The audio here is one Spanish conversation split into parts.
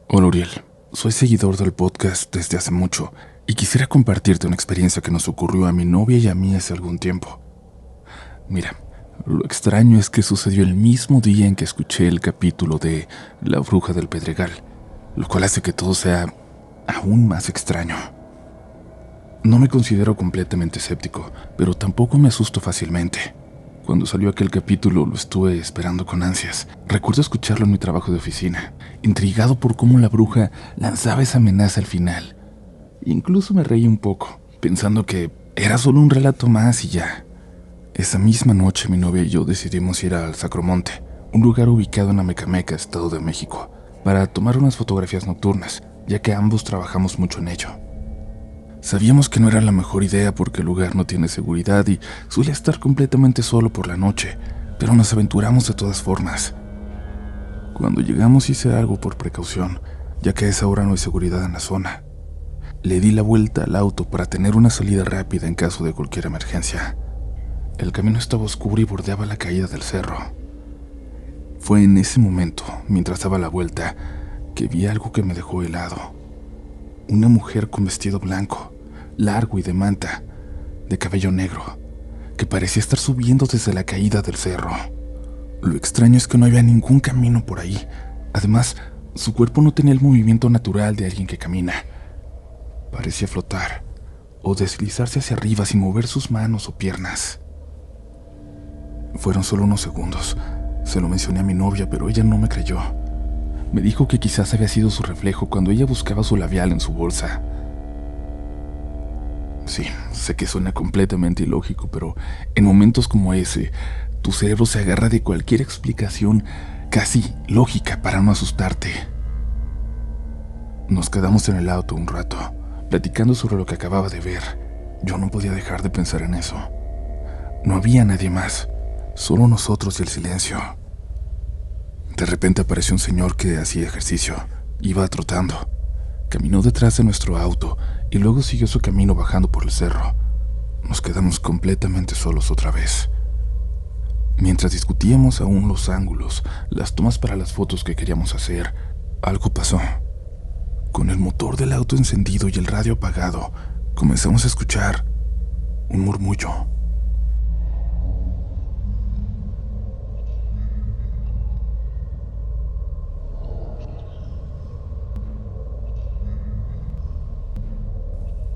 Hola Uriel, soy seguidor del podcast desde hace mucho y quisiera compartirte una experiencia que nos ocurrió a mi novia y a mí hace algún tiempo. Mira, lo extraño es que sucedió el mismo día en que escuché el capítulo de La Bruja del Pedregal, lo cual hace que todo sea aún más extraño. No me considero completamente escéptico, pero tampoco me asusto fácilmente. Cuando salió aquel capítulo lo estuve esperando con ansias. Recuerdo escucharlo en mi trabajo de oficina, intrigado por cómo la bruja lanzaba esa amenaza al final. Incluso me reí un poco, pensando que era solo un relato más y ya. Esa misma noche mi novia y yo decidimos ir al Sacromonte, un lugar ubicado en Amecameca, Estado de México, para tomar unas fotografías nocturnas, ya que ambos trabajamos mucho en ello. Sabíamos que no era la mejor idea porque el lugar no tiene seguridad y suele estar completamente solo por la noche, pero nos aventuramos de todas formas. Cuando llegamos hice algo por precaución, ya que a esa hora no hay seguridad en la zona. Le di la vuelta al auto para tener una salida rápida en caso de cualquier emergencia. El camino estaba oscuro y bordeaba la caída del cerro. Fue en ese momento, mientras daba la vuelta, que vi algo que me dejó helado. Una mujer con vestido blanco, largo y de manta, de cabello negro, que parecía estar subiendo desde la caída del cerro. Lo extraño es que no había ningún camino por ahí. Además, su cuerpo no tenía el movimiento natural de alguien que camina. Parecía flotar o deslizarse hacia arriba sin mover sus manos o piernas. Fueron solo unos segundos. Se lo mencioné a mi novia, pero ella no me creyó. Me dijo que quizás había sido su reflejo cuando ella buscaba su labial en su bolsa. Sí, sé que suena completamente ilógico, pero en momentos como ese, tu cerebro se agarra de cualquier explicación casi lógica para no asustarte. Nos quedamos en el auto un rato, platicando sobre lo que acababa de ver. Yo no podía dejar de pensar en eso. No había nadie más, solo nosotros y el silencio. De repente apareció un señor que hacía ejercicio. Iba trotando. Caminó detrás de nuestro auto y luego siguió su camino bajando por el cerro. Nos quedamos completamente solos otra vez. Mientras discutíamos aún los ángulos, las tomas para las fotos que queríamos hacer, algo pasó. Con el motor del auto encendido y el radio apagado, comenzamos a escuchar un murmullo.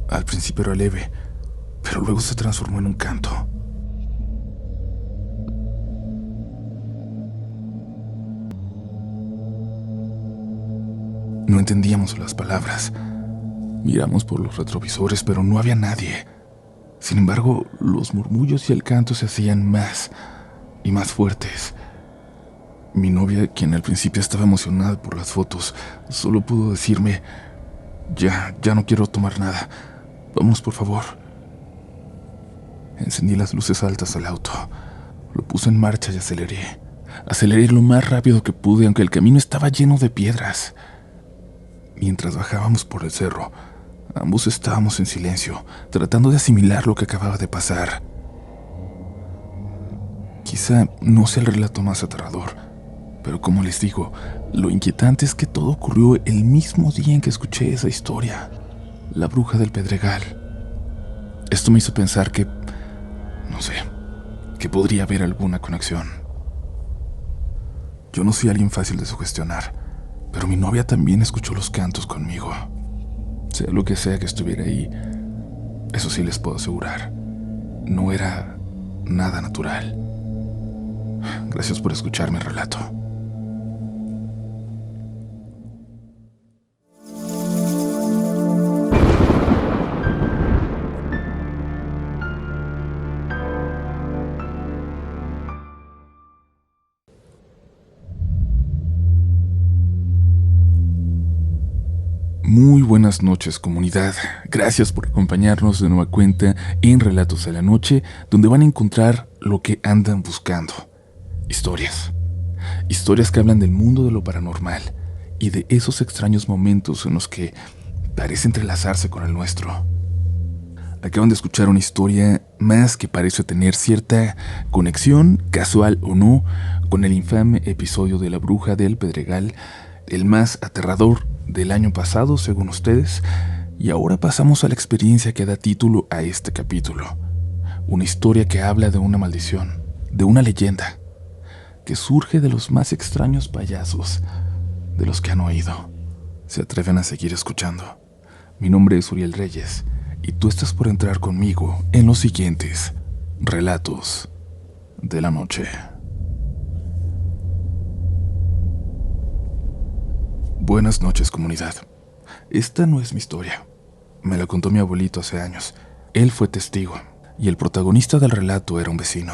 Al principio era leve, pero luego se transformó en un canto. No entendíamos las palabras. Miramos por los retrovisores, pero no había nadie. Sin embargo, los murmullos y el canto se hacían más y más fuertes. Mi novia, quien al principio estaba emocionada por las fotos, solo pudo decirme: ya no quiero tomar nada. Vamos, por favor. Encendí las luces altas del auto. Lo puse en marcha y aceleré. Aceleré lo más rápido que pude, aunque el camino estaba lleno de piedras. Mientras bajábamos por el cerro, ambos estábamos en silencio, tratando de asimilar lo que acababa de pasar. Quizá no sea el relato más aterrador, pero como les digo, lo inquietante es que todo ocurrió el mismo día en que escuché esa historia. La Bruja del Pedregal. Esto me hizo pensar que, no sé, que podría haber alguna conexión. Yo no soy alguien fácil de sugestionar, pero mi novia también escuchó los cantos conmigo. Sea lo que sea que estuviera ahí, eso sí les puedo asegurar, no era nada natural. Gracias por escuchar mi relato. Muy buenas noches, comunidad. Gracias por acompañarnos de nueva cuenta en Relatos de la Noche, donde van a encontrar lo que andan buscando. Historias. Historias que hablan del mundo de lo paranormal y de esos extraños momentos en los que parece entrelazarse con el nuestro. Acaban de escuchar una historia más que parece tener cierta conexión, casual o no, con el infame episodio de la Bruja del Pedregal, el más aterrador del año pasado, según ustedes, y ahora pasamos a la experiencia que da título a este capítulo. Una historia que habla de una maldición, de una leyenda, que surge de los más extraños payasos de los que han oído. ¿Se atreven a seguir escuchando? Mi nombre es Uriel Reyes, y tú estás por entrar conmigo en los siguientes relatos de la noche. Buenas noches, comunidad. Esta no es mi historia. Me la contó mi abuelito hace años. Él fue testigo, y el protagonista del relato era un vecino.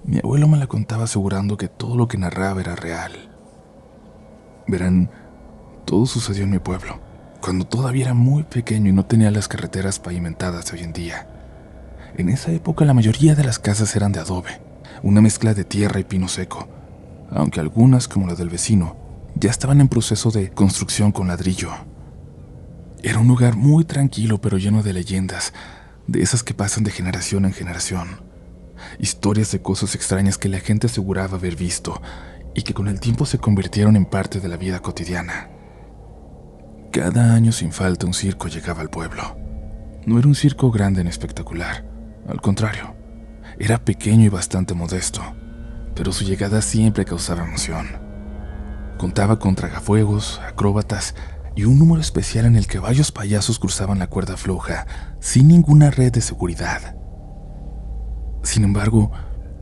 Mi abuelo me la contaba asegurando que todo lo que narraba era real. Verán, todo sucedió en mi pueblo, cuando todavía era muy pequeño y no tenía las carreteras pavimentadas de hoy en día. En esa época la mayoría de las casas eran de adobe, una mezcla de tierra y pino seco, aunque algunas, como la del vecino, ya estaban en proceso de construcción con ladrillo. Era un lugar muy tranquilo pero lleno de leyendas, de esas que pasan de generación en generación. Historias de cosas extrañas que la gente aseguraba haber visto y que con el tiempo se convirtieron en parte de la vida cotidiana. Cada año sin falta un circo llegaba al pueblo. No era un circo grande ni espectacular, al contrario, era pequeño y bastante modesto, pero su llegada siempre causaba emoción. Contaba con tragafuegos, acróbatas y un número especial en el que varios payasos cruzaban la cuerda floja sin ninguna red de seguridad. Sin embargo,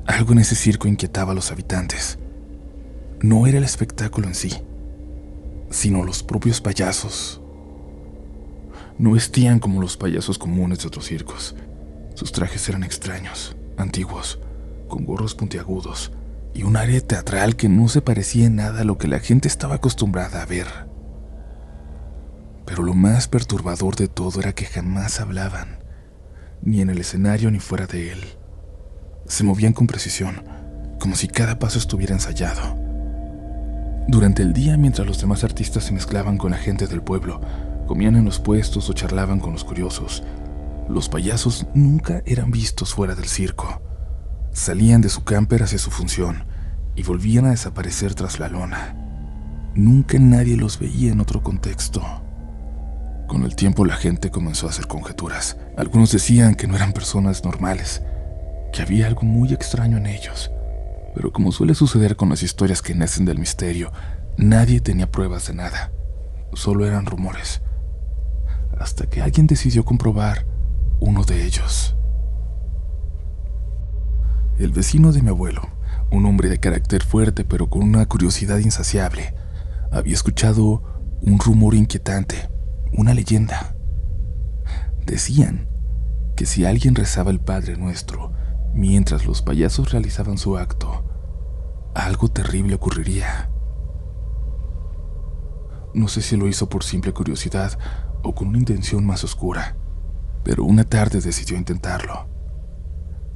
algo en ese circo inquietaba a los habitantes. No era el espectáculo en sí, sino los propios payasos. No vestían como los payasos comunes de otros circos. Sus trajes eran extraños, antiguos, con gorros puntiagudos y un aire teatral que no se parecía en nada a lo que la gente estaba acostumbrada a ver. Pero lo más perturbador de todo era que jamás hablaban, ni en el escenario ni fuera de él. Se movían con precisión, como si cada paso estuviera ensayado. Durante el día, mientras los demás artistas se mezclaban con la gente del pueblo, comían en los puestos o charlaban con los curiosos, los payasos nunca eran vistos fuera del circo. Salían de su camper hacia su función y volvían a desaparecer tras la lona. Nunca nadie los veía en otro contexto. Con el tiempo la gente comenzó a hacer conjeturas. Algunos decían que no eran personas normales, que había algo muy extraño en ellos. Pero como suele suceder con las historias que nacen del misterio, nadie tenía pruebas de nada. Solo eran rumores. Hasta que alguien decidió comprobar uno de ellos. El vecino de mi abuelo, un hombre de carácter fuerte pero con una curiosidad insaciable, había escuchado un rumor inquietante, una leyenda. Decían que si alguien rezaba el Padre Nuestro mientras los payasos realizaban su acto, algo terrible ocurriría. No sé si lo hizo por simple curiosidad o con una intención más oscura, pero una tarde decidió intentarlo.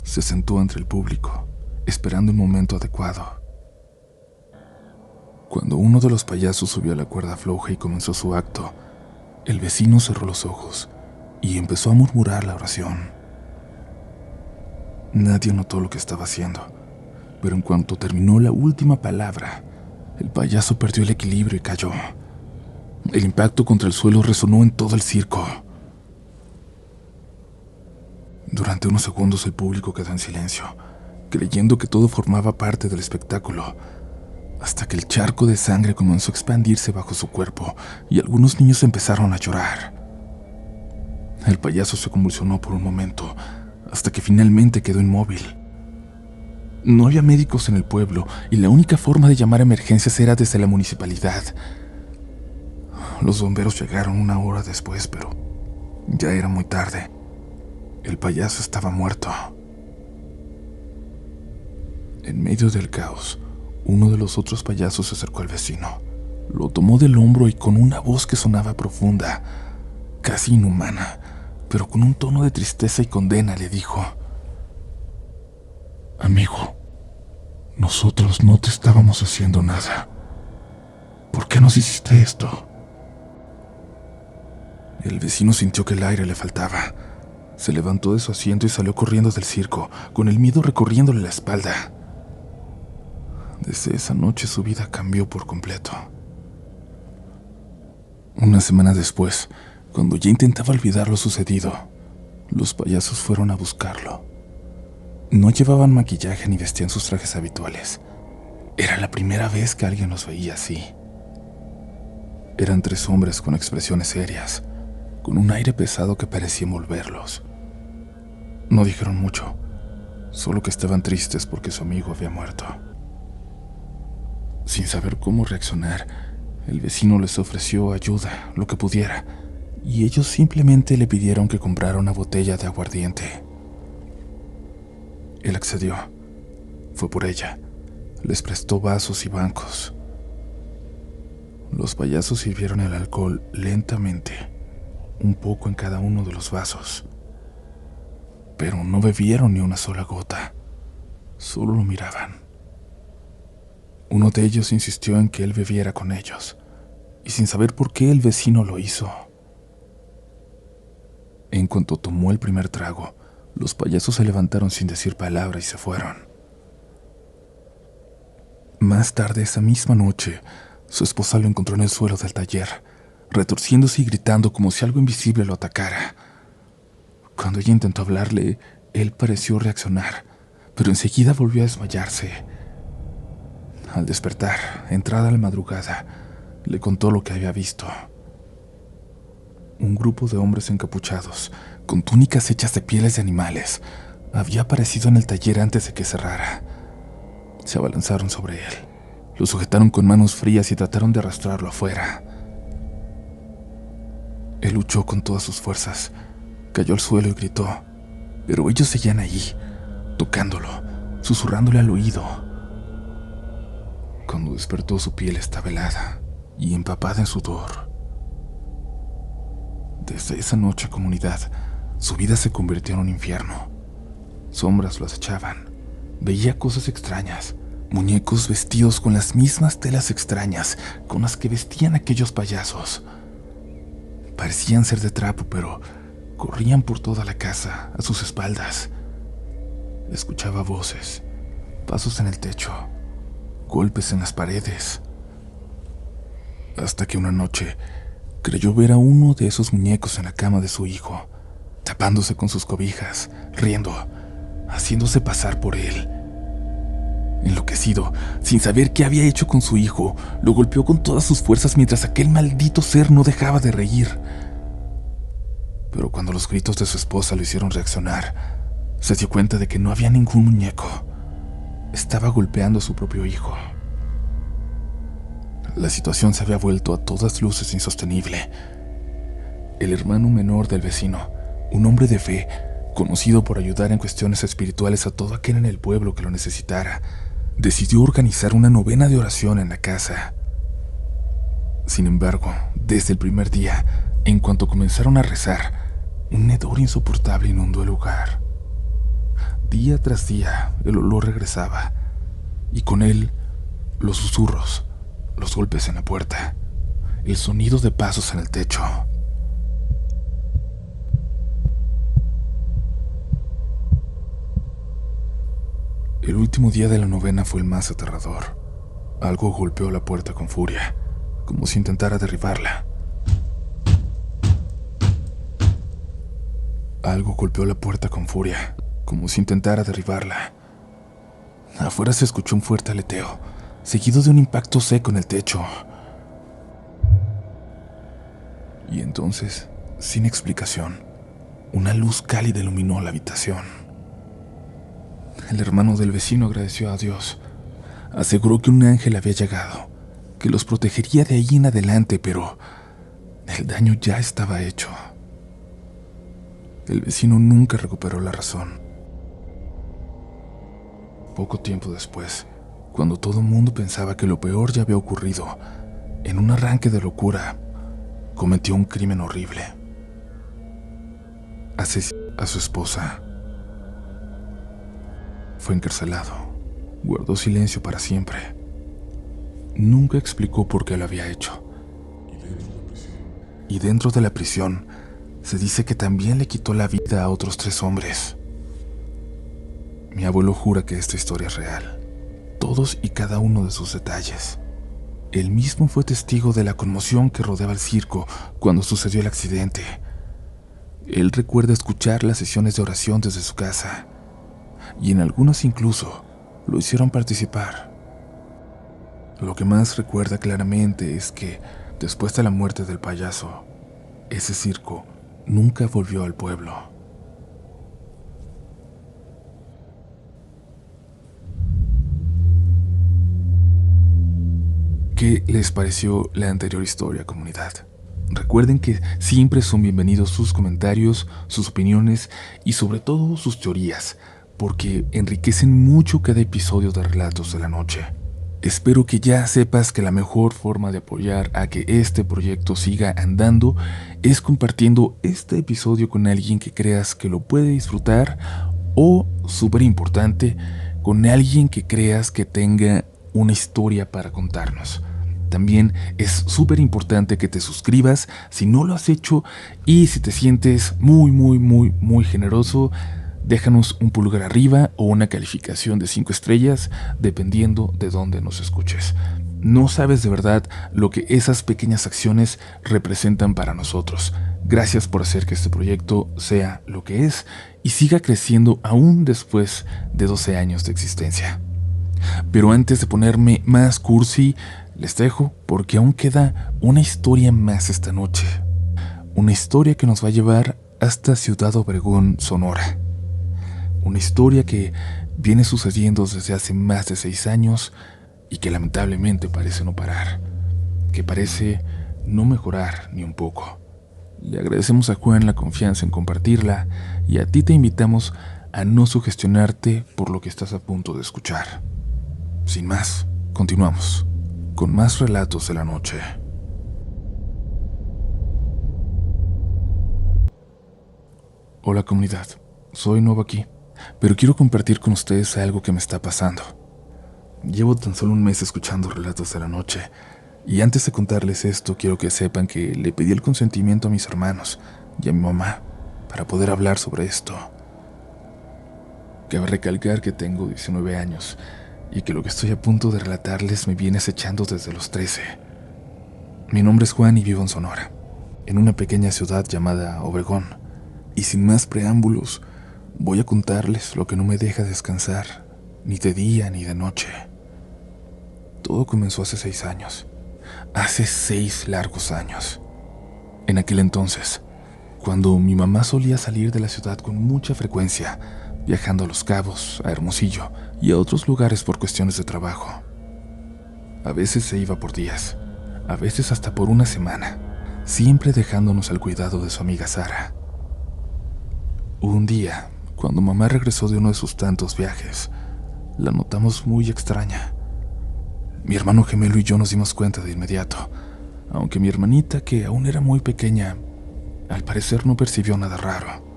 Se sentó entre el público, esperando un momento adecuado. Cuando uno de los payasos subió a la cuerda floja y comenzó su acto, el vecino cerró los ojos y empezó a murmurar la oración. Nadie notó lo que estaba haciendo, pero en cuanto terminó la última palabra, el payaso perdió el equilibrio y cayó. El impacto contra el suelo resonó en todo el circo. Durante unos segundos el público quedó en silencio, creyendo que todo formaba parte del espectáculo, hasta que el charco de sangre comenzó a expandirse bajo su cuerpo y algunos niños empezaron a llorar. El payaso se convulsionó por un momento, hasta que finalmente quedó inmóvil. No había médicos en el pueblo y la única forma de llamar a emergencias era desde la municipalidad. Los bomberos llegaron una hora después, pero ya era muy tarde. El payaso estaba muerto. En medio del caos, uno de los otros payasos se acercó al vecino, lo tomó del hombro y con una voz que sonaba profunda, casi inhumana, pero con un tono de tristeza y condena, le dijo: «Amigo, nosotros no te estábamos haciendo nada. ¿Por qué nos hiciste esto?» El vecino sintió que el aire le faltaba. Se levantó de su asiento y salió corriendo del circo, con el miedo recorriéndole la espalda. Desde esa noche su vida cambió por completo. Una semana después, cuando ya intentaba olvidar lo sucedido, los payasos fueron a buscarlo. No llevaban maquillaje ni vestían sus trajes habituales. Era la primera vez que alguien los veía así. Eran 3 hombres con expresiones serias, con un aire pesado que parecía envolverlos. No dijeron mucho, solo que estaban tristes porque su amigo había muerto. Sin saber cómo reaccionar, el vecino les ofreció ayuda, lo que pudiera, y ellos simplemente le pidieron que comprara una botella de aguardiente. Él accedió. Fue por ella. Les prestó vasos y bancos. Los payasos sirvieron el alcohol lentamente, un poco en cada uno de los vasos. Pero no bebieron ni una sola gota. Solo lo miraban. Uno de ellos insistió en que él bebiera con ellos, y sin saber por qué el vecino lo hizo. En cuanto tomó el primer trago, los payasos se levantaron sin decir palabra y se fueron. Más tarde esa misma noche, su esposa lo encontró en el suelo del taller, retorciéndose y gritando como si algo invisible lo atacara. Cuando ella intentó hablarle, él pareció reaccionar, pero enseguida volvió a desmayarse. Al despertar, entrada la madrugada, le contó lo que había visto. Un grupo de hombres encapuchados, con túnicas hechas de pieles de animales, había aparecido en el taller antes de que cerrara. Se abalanzaron sobre él, lo sujetaron con manos frías y trataron de arrastrarlo afuera. Él luchó con todas sus fuerzas, cayó al suelo y gritó, pero ellos seguían allí, tocándolo, susurrándole al oído. Cuando despertó, su piel estaba helada y empapada en sudor. Desde esa noche, comunidad, su vida se convirtió en un infierno. Sombras lo acechaban. Veía cosas extrañas, muñecos vestidos con las mismas telas extrañas con las que vestían aquellos payasos. Parecían ser de trapo, pero corrían por toda la casa, a sus espaldas. Escuchaba voces, pasos en el techo, golpes en las paredes. Hasta que una noche creyó ver a uno de esos muñecos en la cama de su hijo, tapándose con sus cobijas, riendo, haciéndose pasar por él. Enloquecido, sin saber qué había hecho con su hijo, lo golpeó con todas sus fuerzas mientras aquel maldito ser no dejaba de reír. Pero cuando los gritos de su esposa lo hicieron reaccionar, se dio cuenta de que no había ningún muñeco. Estaba golpeando a su propio hijo. La situación se había vuelto a todas luces insostenible. El hermano menor del vecino, un hombre de fe, conocido por ayudar en cuestiones espirituales a todo aquel en el pueblo que lo necesitara, decidió organizar una novena de oración en la casa. Sin embargo, desde el primer día, en cuanto comenzaron a rezar, un hedor insoportable inundó el lugar. Día tras día, el olor regresaba, y con él, los susurros, los golpes en la puerta, el sonido de pasos en el techo. El último día de la novena fue el más aterrador. Algo golpeó la puerta con furia, como si intentara derribarla. Algo golpeó la puerta con furia, como si intentara derribarla. Afuera se escuchó un fuerte aleteo, seguido de un impacto seco en el techo. Y entonces, sin explicación, una luz cálida iluminó la habitación. El hermano del vecino agradeció a Dios. Aseguró que un ángel había llegado, que los protegería de ahí en adelante, pero el daño ya estaba hecho. El vecino nunca recuperó la razón. Poco tiempo después, cuando todo el mundo pensaba que lo peor ya había ocurrido, en un arranque de locura, cometió un crimen horrible. Asesinó a su esposa. Fue encarcelado. Guardó silencio para siempre. Nunca explicó por qué lo había hecho. Y dentro de la prisión, se dice que también le quitó la vida a otros 3 hombres. Mi abuelo jura que esta historia es real, todos y cada uno de sus detalles. Él mismo fue testigo de la conmoción que rodeaba el circo cuando sucedió el accidente. Él recuerda escuchar las sesiones de oración desde su casa, y en algunas incluso lo hicieron participar. Lo que más recuerda claramente es que, después de la muerte del payaso, ese circo nunca volvió al pueblo. ¿Qué les pareció la anterior historia, comunidad? Recuerden que siempre son bienvenidos sus comentarios, sus opiniones y sobre todo sus teorías, porque enriquecen mucho cada episodio de Relatos de la Noche. Espero que ya sepas que la mejor forma de apoyar a que este proyecto siga andando es compartiendo este episodio con alguien que creas que lo puede disfrutar o, súper importante, con alguien que creas que tenga una historia para contarnos. También es súper importante que te suscribas si no lo has hecho, y si te sientes muy generoso, déjanos un pulgar arriba o una calificación de 5 estrellas, dependiendo de dónde nos escuches. No sabes de verdad lo que esas pequeñas acciones representan para nosotros. Gracias por hacer que este proyecto sea lo que es y siga creciendo aún después de 12 años de existencia. Pero antes de ponerme más cursi, les dejo porque aún queda una historia más esta noche. Una historia que nos va a llevar hasta Ciudad Obregón, Sonora. Una historia que viene sucediendo desde hace más de 6 años y que lamentablemente parece no parar, que parece no mejorar ni un poco. Le agradecemos a Juan la confianza en compartirla, y a ti te invitamos a no sugestionarte por lo que estás a punto de escuchar. Sin más, continuamos con más Relatos de la Noche. Hola, comunidad, soy nuevo aquí, pero quiero compartir con ustedes algo que me está pasando. Llevo tan solo un mes escuchando Relatos de la Noche, y antes de contarles esto quiero que sepan que le pedí el consentimiento a mis hermanos y a mi mamá para poder hablar sobre esto. Cabe recalcar que tengo 19 años y que lo que estoy a punto de relatarles me viene acechando desde los 13. Mi nombre es Juan y vivo en Sonora, en una pequeña ciudad llamada Obregón, y sin más preámbulos, voy a contarles lo que no me deja descansar, ni de día ni de noche. Todo comenzó hace 6 años, hace 6 largos años. En aquel entonces, cuando mi mamá solía salir de la ciudad con mucha frecuencia, viajando a Los Cabos, a Hermosillo y a otros lugares por cuestiones de trabajo. A veces se iba por días, a veces hasta por una semana, siempre dejándonos al cuidado de su amiga Sara. Un día, cuando mamá regresó de uno de sus tantos viajes, la notamos muy extraña. Mi hermano gemelo y yo nos dimos cuenta de inmediato, aunque mi hermanita, que aún era muy pequeña, al parecer no percibió nada raro.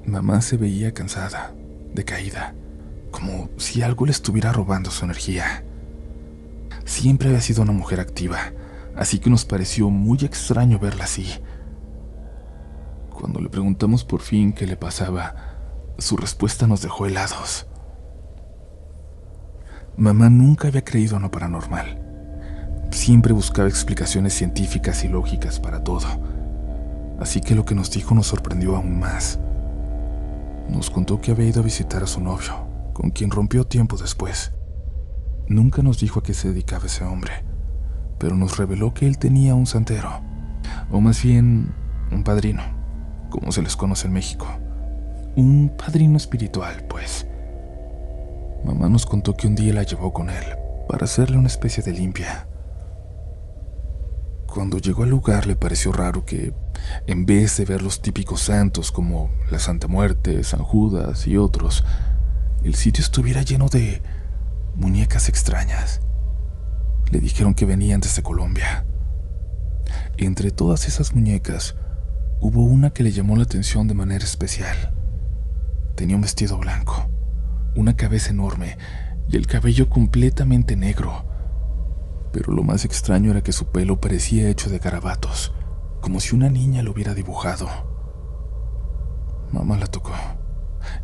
Mamá se veía cansada, decaída, como si algo le estuviera robando su energía. Siempre había sido una mujer activa, así que nos pareció muy extraño verla así. Cuando le preguntamos por fin qué le pasaba, su respuesta nos dejó helados. Mamá nunca había creído en lo paranormal. Siempre buscaba explicaciones científicas y lógicas para todo. Así que lo que nos dijo nos sorprendió aún más. Nos contó que había ido a visitar a su novio, con quien rompió tiempo después. Nunca nos dijo a qué se dedicaba ese hombre, pero nos reveló que él tenía un santero, o más bien un padrino, como se les conoce en México. Un padrino espiritual, pues. Mamá nos contó que un día la llevó con él para hacerle una especie de limpia. Cuando llegó al lugar le pareció raro que, en vez de ver los típicos santos como la Santa Muerte, San Judas y otros, el sitio estuviera lleno de muñecas extrañas. Le dijeron que venían desde Colombia. Entre todas esas muñecas, hubo una que le llamó la atención de manera especial. Tenía un vestido blanco, una cabeza enorme y el cabello completamente negro. Pero lo más extraño era que su pelo parecía hecho de garabatos, como si una niña lo hubiera dibujado. Mamá la tocó,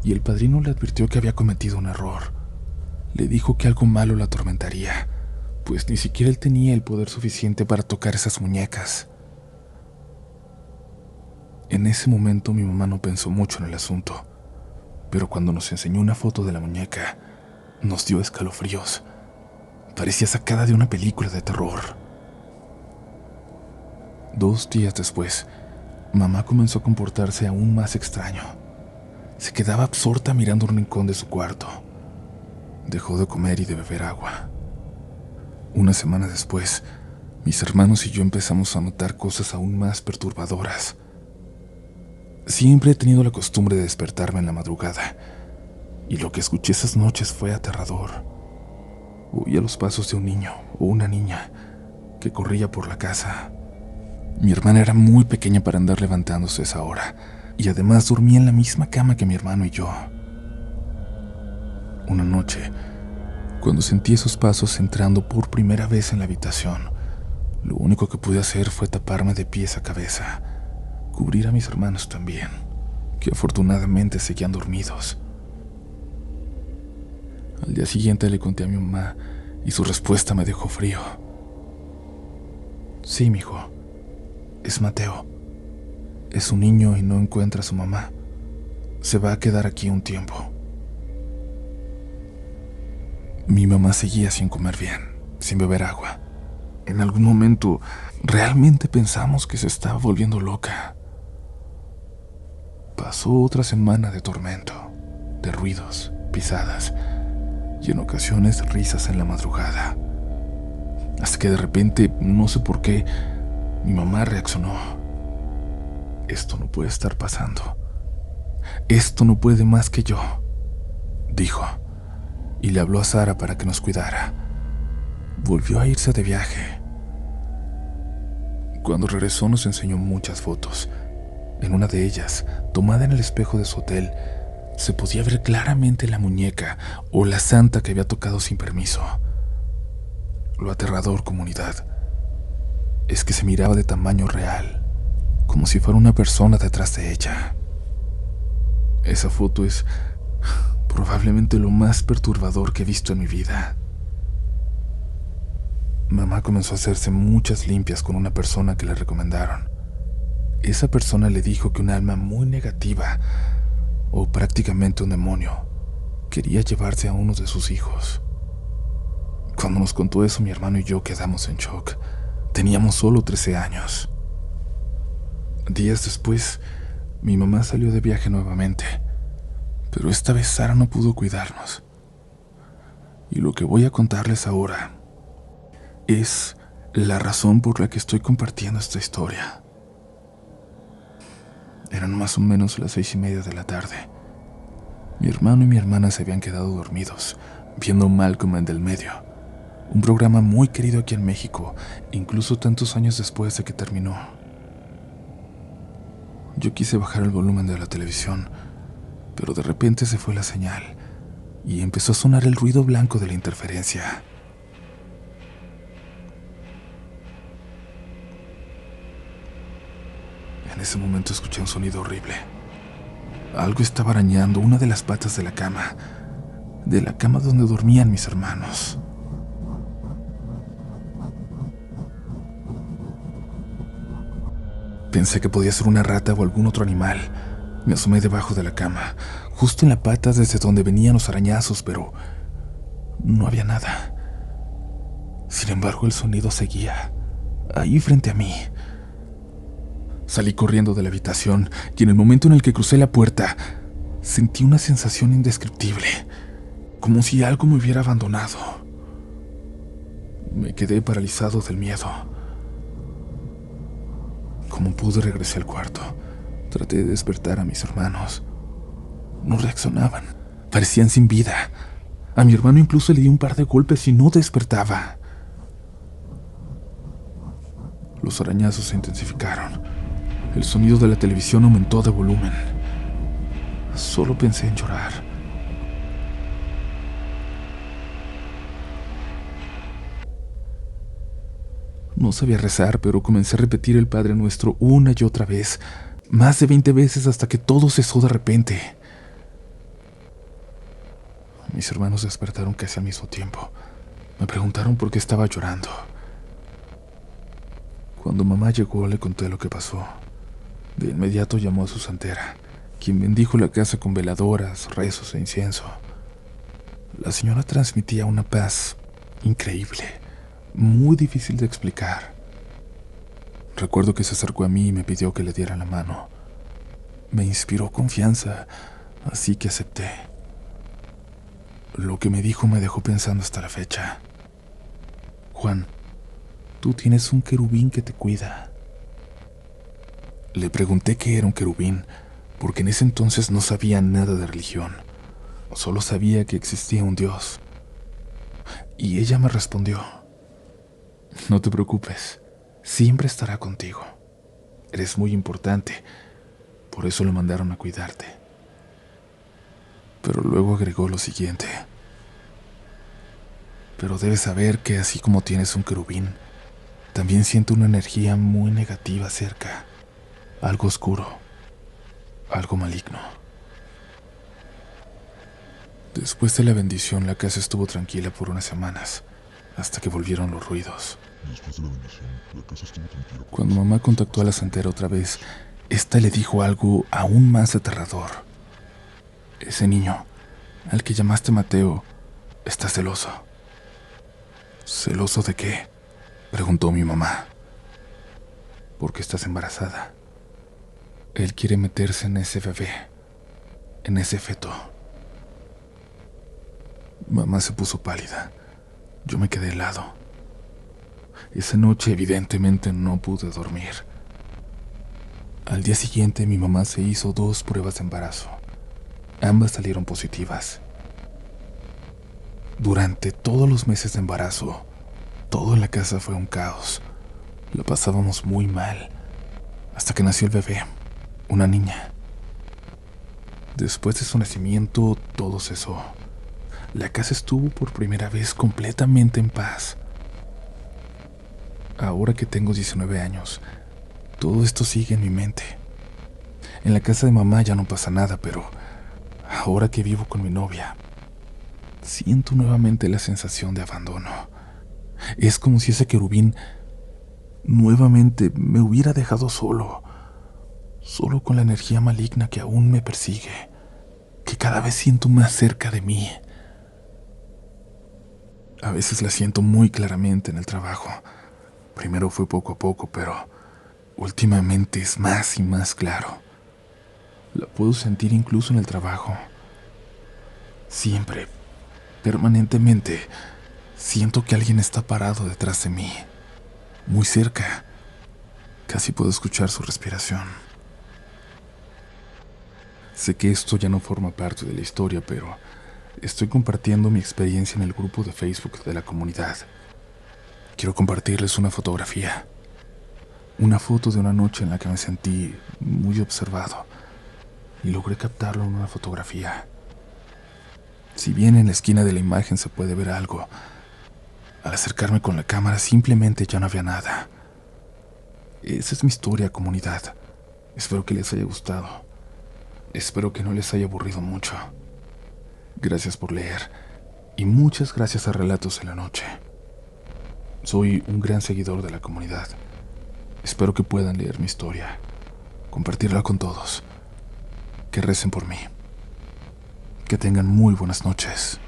y el padrino le advirtió que había cometido un error. Le dijo que algo malo la atormentaría, pues ni siquiera él tenía el poder suficiente para tocar esas muñecas. En ese momento mi mamá no pensó mucho en el asunto, pero cuando nos enseñó una foto de la muñeca, nos dio escalofríos. Parecía sacada de una película de terror. 2 días después, mamá comenzó a comportarse aún más extraño. Se quedaba absorta mirando un rincón de su cuarto. Dejó de comer y de beber agua. Una semana después, mis hermanos y yo empezamos a notar cosas aún más perturbadoras. Siempre he tenido la costumbre de despertarme en la madrugada, y lo que escuché esas noches fue aterrador. Oía los pasos de un niño o una niña que corría por la casa. Mi hermana era muy pequeña para andar levantándose a esa hora, y además dormía en la misma cama que mi hermano y yo. Una noche, cuando sentí esos pasos entrando por primera vez en la habitación, lo único que pude hacer fue taparme de pies a cabeza, cubrir a mis hermanos también, que afortunadamente seguían dormidos. Al día siguiente le conté a mi mamá y su respuesta me dejó frío. Sí, mijo, es Mateo. Es un niño y no encuentra a su mamá. Se va a quedar aquí un tiempo. Mi mamá seguía sin comer bien, sin beber agua. En algún momento realmente pensamos que se estaba volviendo loca. Pasó otra semana de tormento, de ruidos, pisadas y en ocasiones risas en la madrugada. Hasta que de repente, no sé por qué, mi mamá reaccionó. Esto no puede estar pasando. Esto no puede más que yo, dijo, y le habló a Sara para que nos cuidara. Volvió a irse de viaje. Cuando regresó nos enseñó muchas fotos. En una de ellas, tomada en el espejo de su hotel, se podía ver claramente la muñeca o la santa que había tocado sin permiso. Lo aterrador, comunidad, es que se miraba de tamaño real, como si fuera una persona detrás de ella. Esa foto es probablemente lo más perturbador que he visto en mi vida. Mamá comenzó a hacerse muchas limpias con una persona que le recomendaron. Esa persona le dijo que un alma muy negativa, o prácticamente un demonio, quería llevarse a uno de sus hijos. Cuando nos contó eso, mi hermano y yo quedamos en shock. Teníamos solo 13 años. Días después, mi mamá salió de viaje nuevamente, pero esta vez Sara no pudo cuidarnos. Y lo que voy a contarles ahora es la razón por la que estoy compartiendo esta historia. Eran más o menos las 6:30 de la tarde. Mi hermano y mi hermana se habían quedado dormidos, viendo Malcolm en del medio, un programa muy querido aquí en México, incluso tantos años después de que terminó. Yo quise bajar el volumen de la televisión, pero de repente se fue la señal y empezó a sonar el ruido blanco de la interferencia. En ese momento escuché un sonido horrible. Algo estaba arañando una de las patas de la cama donde dormían mis hermanos. Pensé que podía ser una rata o algún otro animal. Me asomé debajo de la cama, justo en la pata desde donde venían los arañazos, pero no había nada. Sin embargo, el sonido seguía, ahí frente a mí. Salí corriendo de la habitación y en el momento en el que crucé la puerta, sentí una sensación indescriptible, como si algo me hubiera abandonado. Me quedé paralizado del miedo. Como pude, regresé al cuarto. Traté de despertar a mis hermanos. No reaccionaban, parecían sin vida. A mi hermano incluso le di un par de golpes y no despertaba. Los arañazos se intensificaron. El sonido de la televisión aumentó de volumen. Solo pensé en llorar. No sabía rezar, pero comencé a repetir el Padre Nuestro una y otra vez, más de 20 veces hasta que todo cesó de repente. Mis hermanos despertaron casi al mismo tiempo. Me preguntaron por qué estaba llorando. Cuando mamá llegó, le conté lo que pasó. De inmediato llamó a su santera, quien bendijo la casa con veladoras, rezos e incienso. La señora transmitía una paz increíble, muy difícil de explicar. Recuerdo que se acercó a mí y me pidió que le diera la mano. Me inspiró confianza, así que acepté. Lo que me dijo me dejó pensando hasta la fecha. Juan, tú tienes un querubín que te cuida. Le pregunté qué era un querubín, porque en ese entonces no sabía nada de religión. Solo sabía que existía un Dios. Y ella me respondió: no te preocupes, siempre estará contigo. Eres muy importante, por eso lo mandaron a cuidarte. Pero luego agregó lo siguiente: pero debes saber que así como tienes un querubín, también siento una energía muy negativa cerca, algo oscuro, algo maligno. Después de la bendición, la casa estuvo tranquila por unas semanas, hasta que volvieron los ruidos. Cuando mamá contactó a la santera otra vez, esta le dijo algo aún más aterrador. Ese niño, al que llamaste Mateo, está celoso. ¿Celoso de qué?, preguntó mi mamá. Porque estás embarazada. Él quiere meterse en ese bebé, en ese feto. Mamá se puso pálida. Yo me quedé helado. Esa noche evidentemente no pude dormir. Al día siguiente mi mamá se hizo 2 pruebas de embarazo. Ambas salieron positivas. Durante todos los meses de embarazo, todo en la casa fue un caos. La pasábamos muy mal, hasta que nació el bebé, una niña. Después de su nacimiento, todo cesó. La casa estuvo por primera vez completamente en paz. Ahora que tengo 19 años, todo esto sigue en mi mente. En la casa de mamá ya no pasa nada, pero ahora que vivo con mi novia, siento nuevamente la sensación de abandono. Es como si ese querubín nuevamente me hubiera dejado solo con la energía maligna que aún me persigue, que cada vez siento más cerca de mí. A veces la siento muy claramente en el trabajo. Primero fue poco a poco, pero últimamente es más y más claro. La puedo sentir incluso en el trabajo. Siempre, permanentemente, siento que alguien está parado detrás de mí, muy cerca. Casi puedo escuchar su respiración. Sé que esto ya no forma parte de la historia, pero estoy compartiendo mi experiencia en el grupo de Facebook de la comunidad. Quiero compartirles una fotografía. Una foto de una noche en la que me sentí muy observado y logré captarlo en una fotografía. Si bien en la esquina de la imagen se puede ver algo, al acercarme con la cámara simplemente ya no había nada. Esa es mi historia, comunidad. Espero que les haya gustado. Espero que no les haya aburrido mucho. Gracias por leer y muchas gracias a Relatos en la Noche. Soy un gran seguidor de la comunidad. Espero que puedan leer mi historia, compartirla con todos, que recen por mí. Que tengan muy buenas noches.